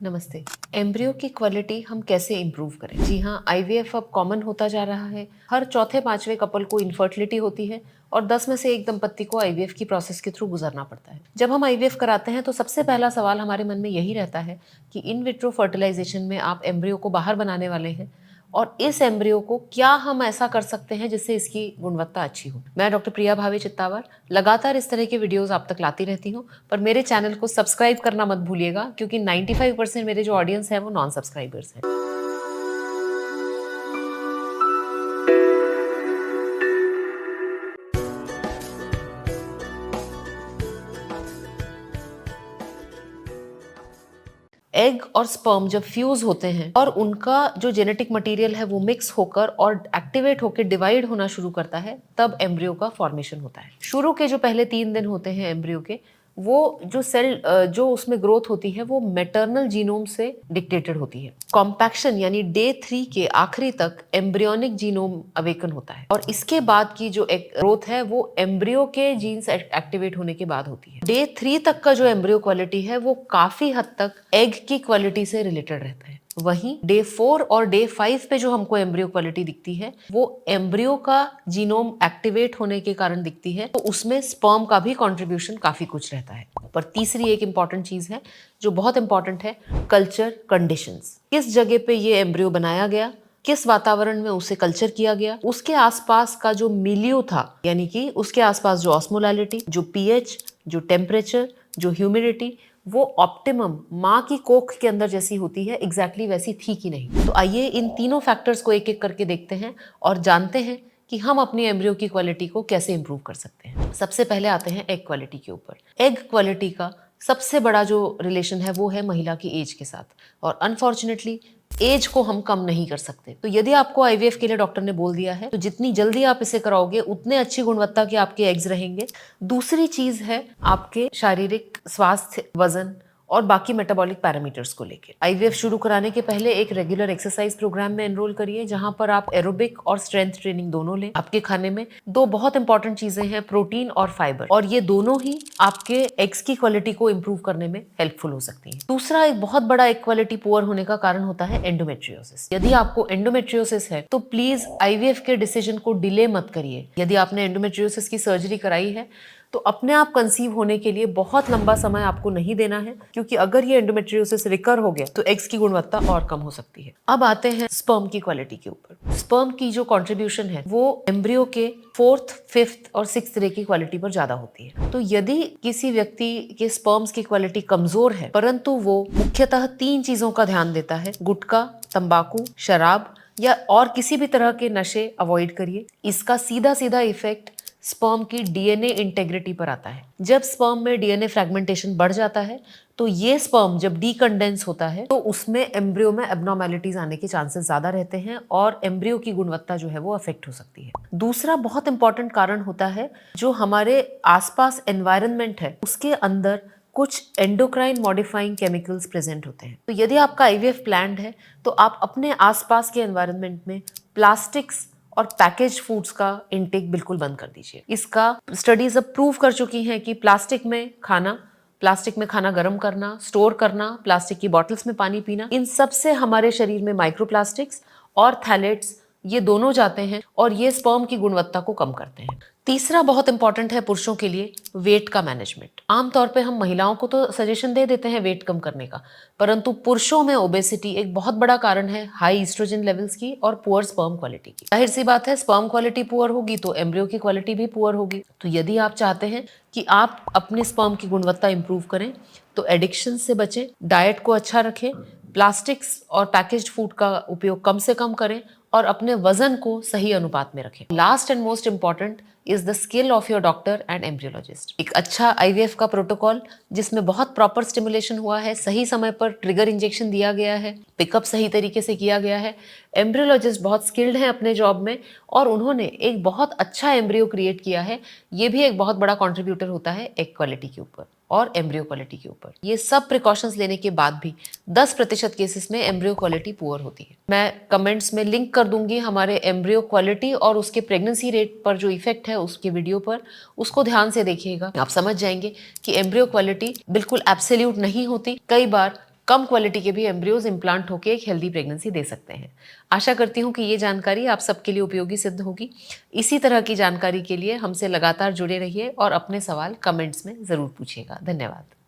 नमस्ते। एम्ब्रियो की क्वालिटी हम कैसे इम्प्रूव करें? जी हाँ, आईवीएफ अब कॉमन होता जा रहा है। हर चौथे पांचवें कपल को इनफर्टिलिटी होती है और 10 में से एक दंपत्ति को आईवीएफ की प्रोसेस के थ्रू गुजरना पड़ता है। जब हम आईवीएफ कराते हैं तो सबसे पहला सवाल हमारे मन में यही रहता है कि इन विट्रो फर्टिलाइजेशन में आप एम्ब्रियो को बाहर बनाने वाले हैं और इस एम्ब्रियो को क्या हम ऐसा कर सकते हैं जिससे इसकी गुणवत्ता अच्छी हो। मैं डॉक्टर प्रिया भावे चित्तावर लगातार इस तरह के वीडियोस आप तक लाती रहती हूँ, पर मेरे चैनल को सब्सक्राइब करना मत भूलिएगा क्योंकि 95% मेरे जो ऑडियंस है वो नॉन सब्सक्राइबर्स हैं। एग और स्पर्म जब फ्यूज होते हैं और उनका जो जेनेटिक मटेरियल है वो मिक्स होकर और एक्टिवेट होकर डिवाइड होना शुरू करता है, तब एम्ब्रियो का फॉर्मेशन होता है। शुरू के जो पहले 3 दिन होते हैं एम्ब्रियो के, वो जो सेल जो उसमें ग्रोथ होती है वो मैटरनल जीनोम से डिक्टेटेड होती है। कॉम्पैक्शन यानी डे 3 के आखिरी तक एम्ब्रियोनिक जीनोम अवेकन होता है और इसके बाद की जो ग्रोथ है वो एम्ब्रियो के जीन्स एक्टिवेट होने के बाद होती है। डे 3 तक का जो एम्ब्रियो क्वालिटी है वो काफी हद तक एग की क्वालिटी से रिलेटेड रहता है। वहीं डे 4 और डे 5 पे जो हमको एम्ब्रियो क्वालिटी दिखती है वो एम्ब्रियो का जीनोम एक्टिवेट होने के कारण दिखती है, तो उसमें स्पर्म का भी कंट्रीब्यूशन काफी कुछ रहता है। पर तीसरी एक इंपॉर्टेंट चीज है जो बहुत इंपॉर्टेंट है, कल्चर कंडीशंस। किस जगह पे ये एम्ब्रियो बनाया गया, किस वातावरण में उसे कल्चर किया गया, उसके आसपास का जो मिलियो था, यानी कि उसके आसपास जो ऑस्मोलैलिटी, जो पीएच, जो टेम्परेचर, जो ह्यूमिडिटी, वो ऑप्टिमम माँ की कोख के अंदर जैसी होती है एग्जैक्टली वैसी थी कि नहीं। तो आइए इन तीनों फैक्टर्स को एक एक करके देखते हैं और जानते हैं कि हम अपनी एम्ब्रियो की क्वालिटी को कैसे इंप्रूव कर सकते हैं। सबसे पहले आते हैं एग क्वालिटी के ऊपर। एग क्वालिटी का सबसे बड़ा जो रिलेशन है वो है महिला की एज के साथ, और अनफॉर्चुनेटली एज को हम कम नहीं कर सकते। तो यदि आपको आईवीएफ के लिए डॉक्टर ने बोल दिया है तो जितनी जल्दी आप इसे कराओगे उतने अच्छी गुणवत्ता के आपके एग्स रहेंगे। दूसरी चीज है आपके शारीरिक स्वास्थ्य, वजन और बाकी मेटाबॉलिक पैरामीटर्स को लेकर। आईवीएफ शुरू कराने के पहले एक रेगुलर एक्सरसाइज प्रोग्राम में एनरोल करिए जहां पर आप एरोबिक और स्ट्रेंथ ट्रेनिंग दोनों लें। आपके खाने में दो बहुत इंपॉर्टेंट चीजें हैं, प्रोटीन और फाइबर, और ये दोनों ही आपके एग्स की क्वालिटी को इंप्रूव करने में हेल्पफुल हो सकती है। दूसरा एक बहुत बड़ा एग क्वालिटी पुअर होने का कारण होता है एंडोमेट्रियोसिस। यदि आपको एंडोमेट्रियोसिस है तो प्लीज आईवीएफ के डिसीजन को डिले मत करिए। यदि आपने एंडोमेट्रियोसिस की सर्जरी कराई है तो अपने आप कंसीव होने के लिए बहुत लंबा समय आपको नहीं देना है, क्योंकि अगर ये एंडोमेट्रियोसिस रिकर हो गया तो एग्स की गुणवत्ता और कम हो सकती है। अब आते हैं स्पर्म की क्वालिटी के ऊपर। स्पर्म की जो कंट्रीब्यूशन है वो एम्ब्रियो के 4th, 5th और 6th रे की क्वालिटी पर ज्यादा होती है। तो यदि किसी व्यक्ति के स्पर्म्स की क्वालिटी कमजोर है परंतु वो मुख्यतः 3 चीजों का ध्यान देता है, गुटखा, तंबाकू, शराब या और किसी भी तरह के नशे अवॉइड करिए। इसका सीधा सीधा इफेक्ट स्पर्म की डीएनए इंटेग्रिटी पर आता है। जब स्पर्म में डीएनए फ्रेगमेंटेशन बढ़ जाता है तो ये स्पर्म जब डीकंडेंस होता है तो उसमें एम्ब्रियो में एब्नॉर्मैलिटीज आने के चांसेस ज्यादा रहते हैं और एम्ब्रियो की गुणवत्ता जो है वो अफेक्ट हो सकती है। दूसरा बहुत इंपॉर्टेंट कारण होता है जो हमारे आसपास एनवायरनमेंट है उसके अंदर कुछ एंडोक्राइन मॉडिफाइंग केमिकल्स प्रेजेंट होते हैं। तो यदि आपका आईवीएफ प्लान्ड है तो आप अपने आसपास के एनवायरनमेंट में प्लास्टिक्स और पैकेज फूड्स का इनटेक बिल्कुल बंद कर दीजिए। इसका स्टडीज अब प्रूव कर चुकी हैं कि प्लास्टिक में खाना गर्म करना, स्टोर करना, प्लास्टिक की बॉटल्स में पानी पीना, इन सब से हमारे शरीर में माइक्रोप्लास्टिक्स और थैलेट्स ये दोनों जाते हैं और ये स्पर्म की गुणवत्ता को कम करते हैं। तीसरा बहुत इंपॉर्टेंट है पुरुषों के लिए वेट का मैनेजमेंट। आमतौर पे हम महिलाओं को तो सजेशन दे देते हैं वेट कम करने का, परंतु पुरुषों में ओबेसिटी एक बहुत बड़ा कारण है हाई ईस्ट्रोजन लेवल्स की और पुअर स्पर्म क्वालिटी की। जाहिर सी बात है, स्पर्म क्वालिटी पुअर होगी तो एम्ब्रियो की क्वालिटी भी पुअर होगी। तो यदि आप चाहते हैं कि आप अपने स्पर्म की गुणवत्ता इंप्रूव करें तो एडिक्शन से बचें, डाइट को अच्छा रखें, प्लास्टिक्स और पैकेज्ड फूड का उपयोग कम से कम करें और अपने वजन को सही अनुपात में रखें। Last and most important is the skill of your doctor and embryologist. एक अच्छा आईवीएफ का प्रोटोकॉल जिसमें बहुत प्रॉपर स्टिमुलेशन हुआ है, सही समय पर ट्रिगर इंजेक्शन दिया गया है, पिकअप सही तरीके से किया गया है, एम्ब्रियोलॉजिस्ट बहुत स्किल्ड हैं अपने जॉब में और उन्होंने एक बहुत अच्छा एम्ब्रियो क्रिएट किया है, ये भी एक बहुत बड़ा कॉन्ट्रीब्यूटर होता है एग क्वालिटी के ऊपर और एम्ब्रियो क्वालिटी के ऊपर। ये सब प्रिकॉशंस लेने के बाद भी 10% केसेस में एम्ब्रियो क्वालिटी पुअर होती है। मैं कमेंट्स में लिंक कर दूंगी हमारे एम्ब्रियो क्वालिटी और उसके प्रेगनेंसी रेट पर जो इफेक्ट है उसके वीडियो पर, उसको ध्यान से देखिएगा। आप समझ जाएंगे कि एम्ब्रियो क्वालिटी बिल्कुल एब्सोल्यूट नहीं होती, कई बार कम क्वालिटी के भी एम्ब्रियोज इम्प्लांट होकर एक हेल्दी प्रेगनेंसी दे सकते हैं। आशा करती हूँ कि ये जानकारी आप सबके लिए उपयोगी सिद्ध होगी। इसी तरह की जानकारी के लिए हमसे लगातार जुड़े रहिए और अपने सवाल कमेंट्स में ज़रूर पूछिएगा। धन्यवाद।